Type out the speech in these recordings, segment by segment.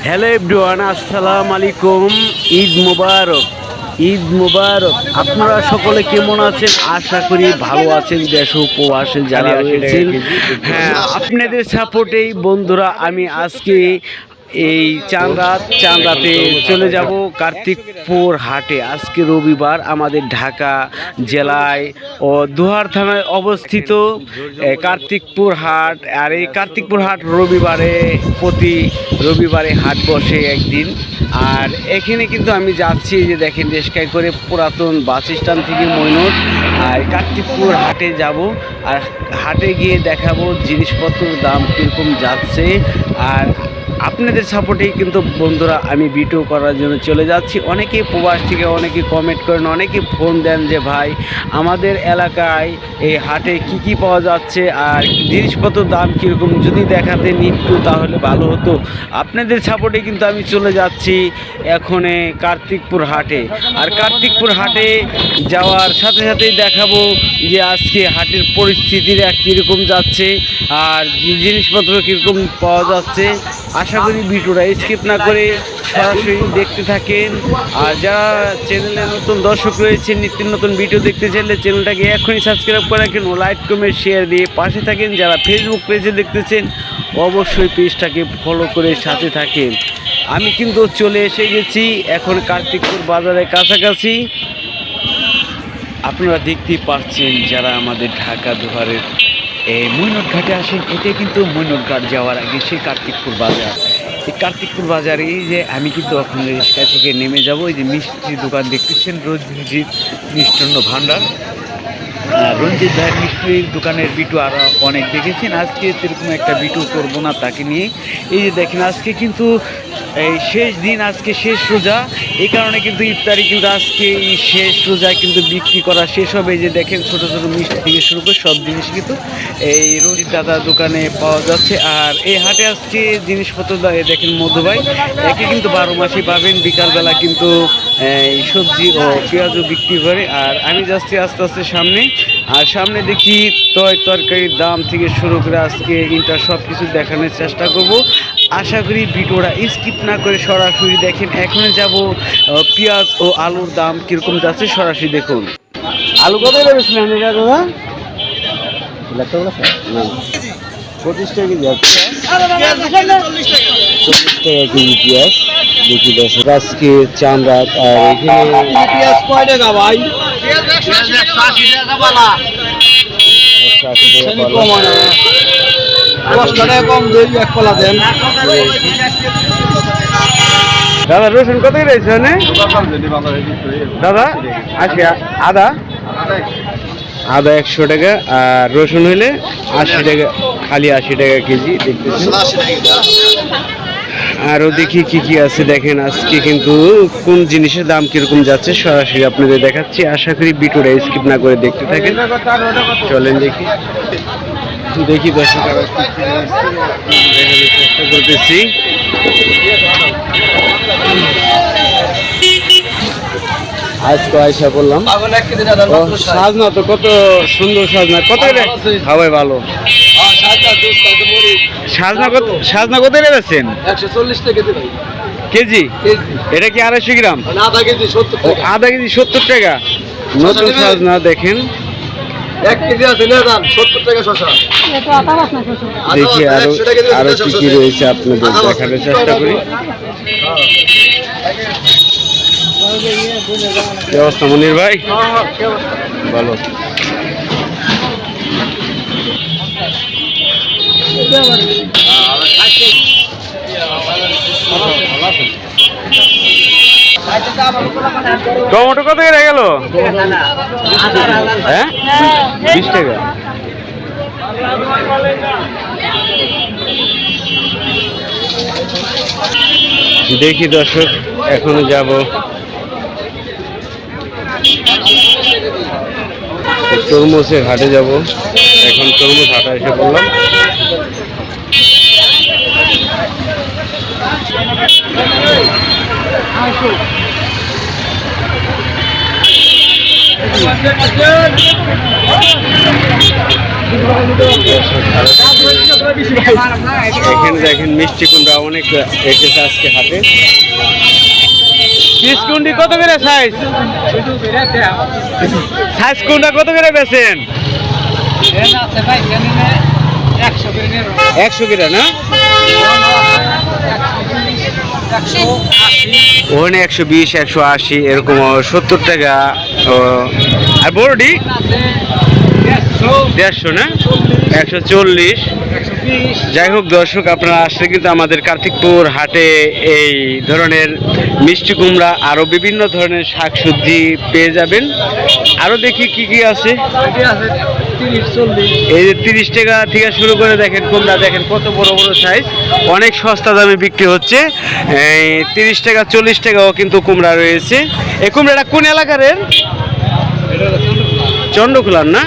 Hello everyone, আসসালামু আলাইকুম। ঈদ মুবারক, ঈদ মুবারক। আপনারা সকলে কেমন আছেন? আশা করি ভালো আছেন। দেশ ও প্রবাসে যারা রয়েছেন, হ্যাঁ, আপনাদের সাপোর্টেই বন্ধুরা আমি আজকে এই চাঁদাতে চলে যাব কার্তিকপুর হাটে। আজকে রবিবার, আমাদের ঢাকা জেলায় ও দোহার থানায় অবস্থিত কার্তিকপুর হাট। আর এই কার্তিকপুর হাট প্রতি রবিবারে হাট বসে একদিন। আর এখানে কিন্তু আমি যাচ্ছি, যে দেখেন রিক্সায় করে পুরাতন বাস স্ট্যান্ড থেকে মৈনট আর কার্তিকপুর হাটে যাব। আর হাটে গিয়ে দেখাবো জিনিসপত্রের দাম কীরকম যাচ্ছে। আর আপনাদের সাপোর্টেই কিন্তু বন্ধুরা আমি ভিডিও করার জন্য চলে যাচ্ছি। অনেকে প্রবাস থেকে অনেকে কমেন্ট করেন, অনেকে ফোন দেন যে ভাই আমাদের এলাকায় এই হাটে কি পাওয়া যাচ্ছে আর জিনিসপত্রের দাম কীরকম, যদি দেখাতেন একটু তাহলে ভালো হতো। আপনাদের সাপোর্টে কিন্তু আমি চলে যাচ্ছি এখনে কার্তিকপুর হাটে। আর কার্তিকপুর হাটে যাওয়ার সাথে সাথেই দেখাবো যে আজকে হাটের পরিস্থিতিটা কীরকম যাচ্ছে আর জিনিসপত্র কীরকম পাওয়া যাচ্ছে। আশা করি ভিডিওটা স্কিপ না করে সরাসরি দেখতে থাকেন। আর যারা চ্যানেলে নতুন দর্শক রয়েছেন, নিত্য নতুন ভিডিও দেখতে চাইলে চ্যানেলটাকে এখনই সাবস্ক্রাইব করে রাখেন ও লাইক কমেন্ট শেয়ার দিয়ে পাশে থাকেন। যারা ফেসবুক পেজে দেখতেছেন অবশ্যই পেজটাকে ফলো করে সাথে থাকেন। আমি কিন্তু চলে এসে গেছি এখন কার্তিকপুর বাজারের কাছাকাছি। আপনারা দেখতেই পাচ্ছেন, যারা আমাদের ঢাকা দোহারের এই মৈনট ঘাটে আসেন, এটা কিন্তু মৈনট ঘাট যাওয়ার আগে সেই কার্তিকপুর বাজার। এই কার্তিকপুর বাজারে এই যে আমি কিন্তু এখন রিক্সা থেকে নেমে যাব। এই যে মিষ্টির দোকান দেখতেছেন, রঞ্জিত মিষ্টান্ন ভাণ্ডার। রঞ্জিত ভাইয়ের মিষ্টির দোকানের বিটু আরও অনেক দেখেছেন। আজকে এরকম একটা বিটু করবো না তাকে নিয়ে। এই যে দেখেন আজকে কিন্তু এই শেষ দিন, আজকে শেষ রোজা, এই কারণে কিন্তু ইফতারি কিন্তু আজকে এই শেষ রোজায় কিন্তু বিক্রি করা শেষ হবে। এই যে দেখেন ছোটো ছোটো মিষ্টি থেকে শুরু করে সব জিনিস কিন্তু এই রঞ্জিত দাদার দোকানে পাওয়া যাচ্ছে। আর এই হাটে আজকে জিনিসপত্র দেখেন মধুভাই একে কিন্তু 12 মাসই পাবেন। বিকালবেলা কিন্তু এই সবজি ও পেঁয়াজও বিক্রি করে। আর আমি যাচ্ছি আস্তে আস্তে সামনে। আর সামনে দেখি তরকারির দাম থেকে শুরু করে আজকে ইন্টার সব কিছু দেখানোর চেষ্টা করব। আশা করি ভিডিওটা স্কিপ না করে সরাসরি দেখেন। এখন যাব পেঁয়াজ ও আলুর দাম কীরকম যাচ্ছে, সরাসরি দেখুন। আলু কত ভেবেছিলেন এটা দাদা? 25 টাকা কেজি আছে, 40 টাকা কেজি পেঁয়াজ। দেখি দশ আজকে চাঁদা। আর এখানে পেঁয়াজ কয় টাকা ভাই? 80 টাকা পালা। 10 টাকা কম দেই, এক পালা দেন দাদা। রসুন কত রয়েছে দাদা? আদা 100 টাকা। আর রসুন হইলে 80 টাকা, খালি 80 টাকা কেজি দেখতেছি। আরও দেখি কি আছে দেখেন। আজকে কিন্তু কোন জিনিসের দাম কিরকম যাচ্ছে সরাসরি আপনাদের দেখাচ্ছি। আশা করি ভিডিওটা স্কিপ না করে দেখতে থাকেন। চলেন দেখি দর্শক দেখানোর চেষ্টা করতেছি। আজকে আয়সা বললাম সাজনা, তো কত সুন্দর সাজনা। কত খাওয়াই ভালো সাজনা কত রেখেছেন? 140 টাকা কেজি। এটা কি 250 গ্রাম? আধা কেজি 70 টাকা। নতুন সাজনা দেখেন। 1 কেজি আছে 70 টাকা শসা। দেখি আরো কি রয়েছে আপনাদের দেখানোর চেষ্টা করি। কি অবস্থা মনির ভাই? ভালো। টমেটো কত করে গেল? হ্যাঁ 20 টাকা। দেখি দর্শক এখনো যাব। তরমুজের হাটে যাব এখন। তরমুজ হাটে এসে বললাম। এখানে দেখেন মিষ্টি কুমড়া অনেক এসেছে আজকে হাটে। পিস কুন্ডি কত করে সাইজ? সাইজ কুন্ডা কত করে বেচেন? 100 করে না? ওখানে 120, 180 এরকম 70 টাকা। আর বড়ডি 150 না, 140। যাই হোক দর্শক, আপনারা আসলে কিন্তু আমাদের কার্তিকপুর হাটে এই ধরনের মিষ্টি কুমড়া আরো বিভিন্ন ধরনের শাকসবজি পেয়ে যাবেন। আরো দেখি কি কি আছে। এই যে 30 টাকা থেকে শুরু করে দেখেন কুমড়া, দেখেন কত বড় বড় সাইজ, অনেক সস্তা দামে বিক্রি হচ্ছে। এই 30 টাকা 40 টাকাও কিন্তু কুমড়া রয়েছে। এই কুমড়াটা কোন এলাকার? চন্দ্রখোলার না?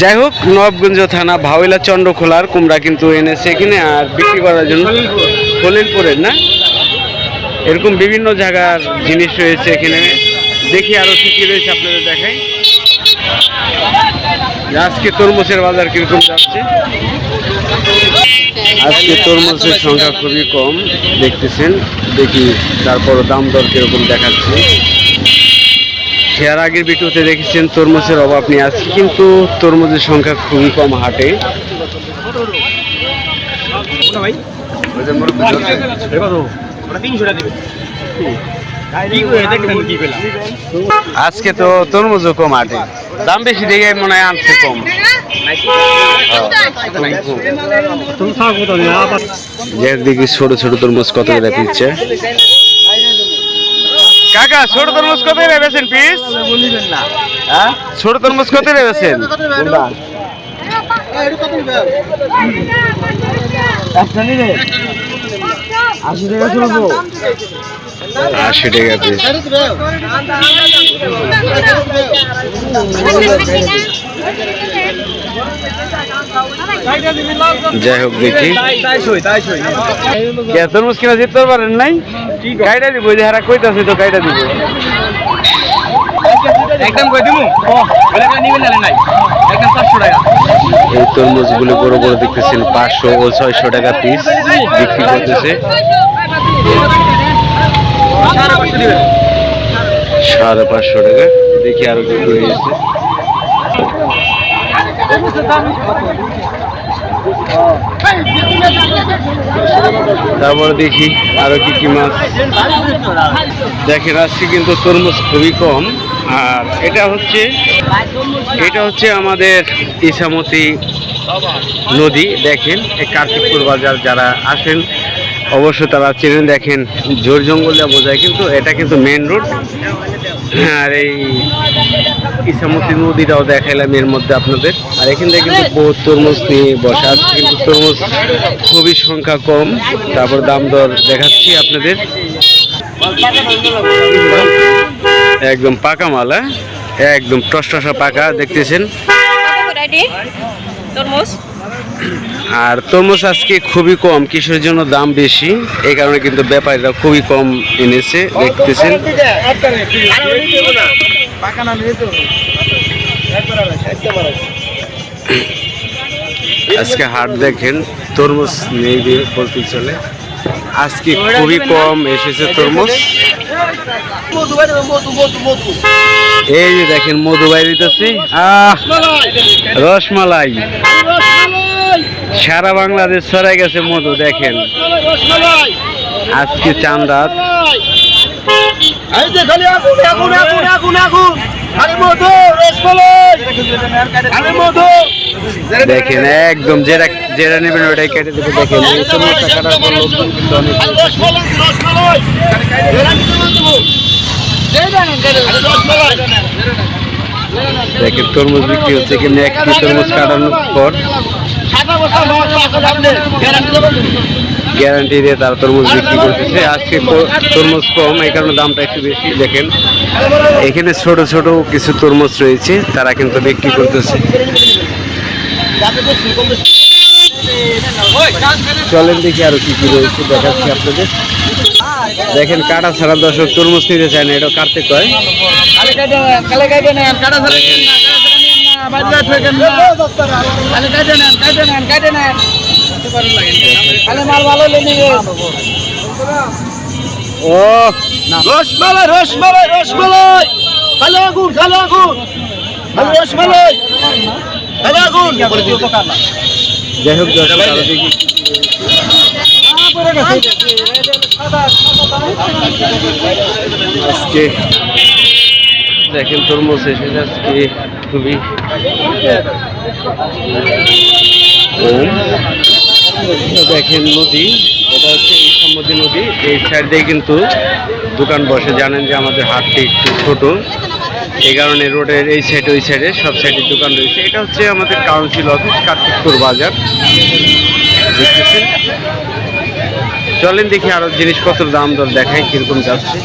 যাই হোক, নবাবগঞ্জ থানা ভাওইলা চন্দ্রখোলার কুমড়া কিন্তু এনেছে এখানে আর বিক্রি করার জন্য। খলিলপুরের না? এরকম বিভিন্ন জায়গার জিনিস রয়েছে এখানে। দেখি আরো কি কি রয়েছে আপনাদের দেখাই। আজকে তরমুজের বাজার কিরকম যাচ্ছে? আজকে তরমুজের সংখ্যা খুবই কম দেখতেছেন। দেখি তারপর দাম দর কিরকম দেখাচ্ছে। এর আগের ভিডিওতে দেখেছেন তরমুজের অভাব নেই, আজকে কিন্তু তরমুজের সংখ্যা খুবই কম হাটে। আজকে তো তরমুজও কম হাটে, দাম বেশি দেখে মনে হয় আনছে কম। দেখি ছোট ছোট তরমুজ কত করে দিচ্ছে। কাকা ছোট তরমুজ কত করে বেচেন পিস? ছোট তরমুজ কত করে বেচেন? 80 টাকা পিস। যাই হোক দেখি তরমুজ কিনা জিততে পারেন নাই, গাইডা দিব যে হারা কইতাছে তো গাইডা দিব একদম কই দিমু বলে নিবেন না নাই একদম 500 টাকা। এই তরমুজগুলো বড় বড় দেখতেছেন 500 ও 600 টাকা পিস বিক্রি করতেছে। 550 টাকা। দেখি আরো কি রয়েছে। তারপর দেখি আরো কি কি মাছ। দেখেন আজকে কিন্তু তরমুজ খুবই কম। আর এটা হচ্ছে আমাদের ইছামতি নদী। দেখেন এই কার্তিকপুর বাজার যারা আসেন অবশ্যই তারা চেনেন। দেখেন ঝোড় জঙ্গলে বোঝায়, কিন্তু এটা কিন্তু মেন রোড। আর এই ইছামতি নদীটাও দেখাইলাম এর মধ্যে আপনাদের। আর এখান থেকে কিন্তু বহুত তরমুজ নিয়ে বসা আছে, কিন্তু তরমুজ খুবই সংখ্যা কম। তারপর দাম দর দেখাচ্ছি আপনাদের। একদম পাকা মাল, একদম টসটসা পাকা দেখতেছেন। আর তরমুজ আজকে খুবই কম, কিসের জন্য দাম বেশি এই কারণে কিন্তু ব্যাপারীরা খুবই কম এনেছে দেখতেছেন। আজকে হাট দেখেন তরমুজ নেই বলতে চলে, আজকে খুবই কম এসেছে তরমুজ। এই যে দেখেন মধু বাইরিতেছে, রসমালাই সারা বাংলাদেশ ছড়াই গেছে মধু। দেখেন আজকে চাঁদ রাত। দেখেন একদম যেটা নেবেন ওটাই কেটে দেবে। দেখেন দেখেন তরমুজ বিক্রি হচ্ছে, কিন্তু একটি তরমুজ কাটানোর পর গ্যারান্টি দিয়ে তারা তরমুজ বিক্রি করতেছে। আজকে তরমুজ কম এই কারণে দামটা একটু বেশি। দেখেন এখানে ছোট ছোট কিছু তরমুজ রয়েছে, তারা কিন্তু বিক্রি করতেছে। চলেন দেখি আরো কি কি রয়েছে দেখাচ্ছি আপনাদের। দেখেন কাটা ছাড়া দর্শক তরমুজ নিতে চায় না, এটা কাটতে কয়। ও রসমালাই রসমালাই রসমালাই খালো আগুন খালো আগুন খালো রসমালাই খালো আগুন। যাই হোক দর্শক আরো দেখি আজকে দেখেন তরমুজ এসে আজকে খুবই দেখেন নদী, এটা হচ্ছে ইসামতি নদী। এই সাইড দিয়ে কিন্তু দোকান বসে, জানেন যে আমাদের হাটটি একটু ছোট, এই কারণে রোডের এই সাইড ওই সাইডে সব সাইডে দোকান রয়েছে। এটা হচ্ছে আমাদের কাউন্সিল অফিস, কার্তিকপুর বাজার দেখতেছেন। চলেন দেখি আরো জিনিসপত্র দাম দর দেখাই কিরকম যাচ্ছে।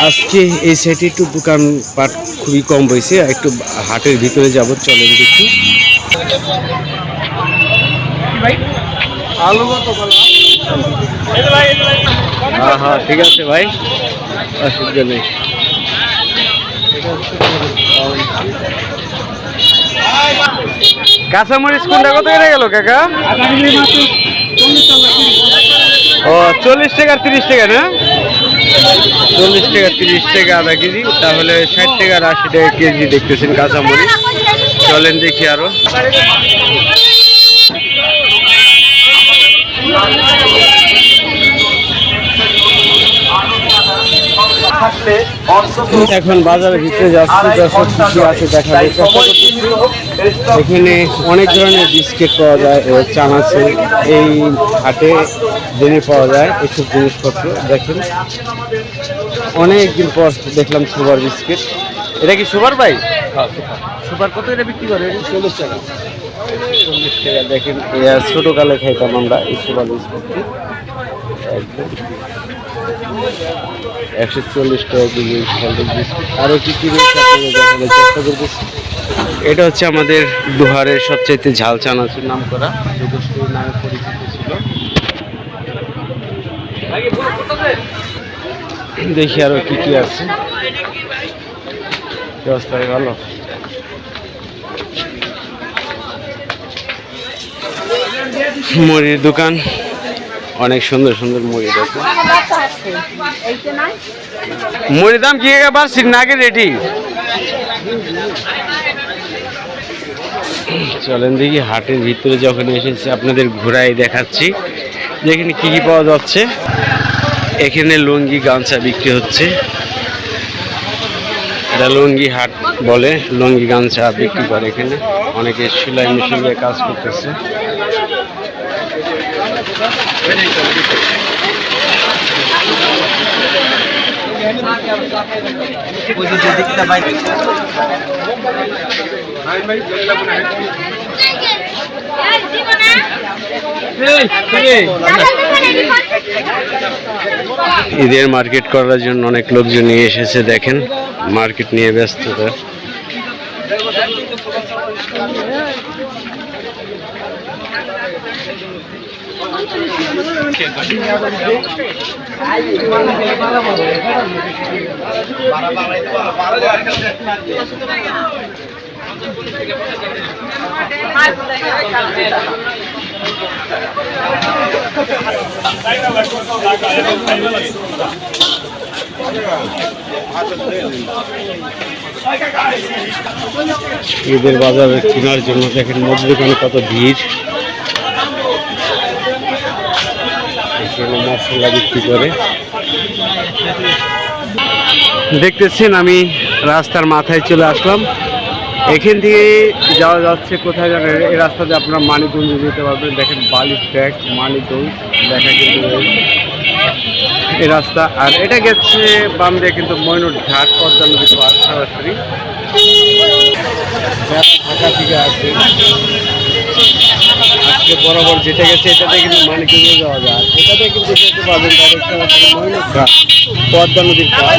আজকে এই সাইডে একটু দোকান পাট খুবই কম রয়েছে, একটু হাটের ভিতরে যাব, চলেন দেখি। হ্যাঁ হ্যাঁ ঠিক আছে ভাই, অসুবিধা নেই। কাঁচামরিচ কোনটা কত কেটে গেল কাকা? ও 40 টাকা 30 টাকা না? 40 টাকা 30 টাকা আধা কেজি, তাহলে 60 টাকা আর 80 টাকা কেজি দেখতেছেন কাঁচামরিচ। চলেন দেখি আরো। এখন বাজারের ভিতরে যাচ্ছি, দর্শক কি আছে দেখার চেষ্টা করতেছি। এখানে অনেক ধরনের বিস্কিট পাওয়া যায়, চানাচুর এই হাটে দিনে পাওয়া যায় এইসব জিনিসপত্র। দেখেন অনেকদিন পর দেখলাম সুপার বিস্কিট। এটা কি সুপার ভাই? সুপার কত এটা বিক্রি করে? 40 টাকা। 40 টাকা। দেখেন ছোটকালে খাইতাম আমরা এই সুপার বিস্কুটটি, একদম 140 টাকা কেজি। আরো কি কি দেখানোর চেষ্টা করতেছি। এটা হচ্ছে আমাদের দুহারের সবচাইতে ঝাল চানাচুর নাম করা, যোগেশ্বরী নামে পরিচিত ছিল। দেখি আরো কি কি আছে। ব্যবস্থায় ভালো। মুড়ির দোকান, অনেক সুন্দর সুন্দর মুড়ি। দেখো মুড়ির দাম কি বাড়ছে নাকি রেডি? চলেন দেখি হাটের ভিতরে যখন এসেছি আপনাদের ঘোরাই দেখাচ্ছি যেখানে কি কি পাওয়া যাচ্ছে। এখানে লুঙ্গি গামছা বিক্রি হচ্ছে, এটা লুঙ্গি হাট বলে, লুঙ্গি গামছা বিক্রি করে। এখানে অনেকে সেলাই মেশিন দিয়ে কাজ করতেছে। ঈদের মার্কেট করার জন্য অনেক লোকজন নিয়ে এসেছে, দেখেন মার্কেট নিয়ে ব্যস্ততা। ঈদের বাজারে কেনার জন্য দেখেন মুদি দোকানে কত ভিড়। এখানে মশলা বিক্রি করে। দেখতেছেন আমি রাস্তার মাথায় চলে আসলাম। এখান থেকে যাওয়া যাচ্ছে কোথায় জানেন? এই রাস্তাতে আপনারা মানিকগঞ্জে যেতে পারবেন। দেখেন বালির ট্র্যাক, মানিকগঞ্জ দেখা কিন্তু এই রাস্তা। আর এটা গেছে বাম দিয়ে কিন্তু ময়নট ঘাট, পদ্মা নদী পার সরাসরি ঢাকা থেকে আসে। আজকে বরাবর যেটা গেছে এটাতে কিন্তু মানিকগঞ্জে যাওয়া যায়, এটাতে কিন্তু যেতে পারবেন ময়নট ঘাট, পদ্মা নদীর পার।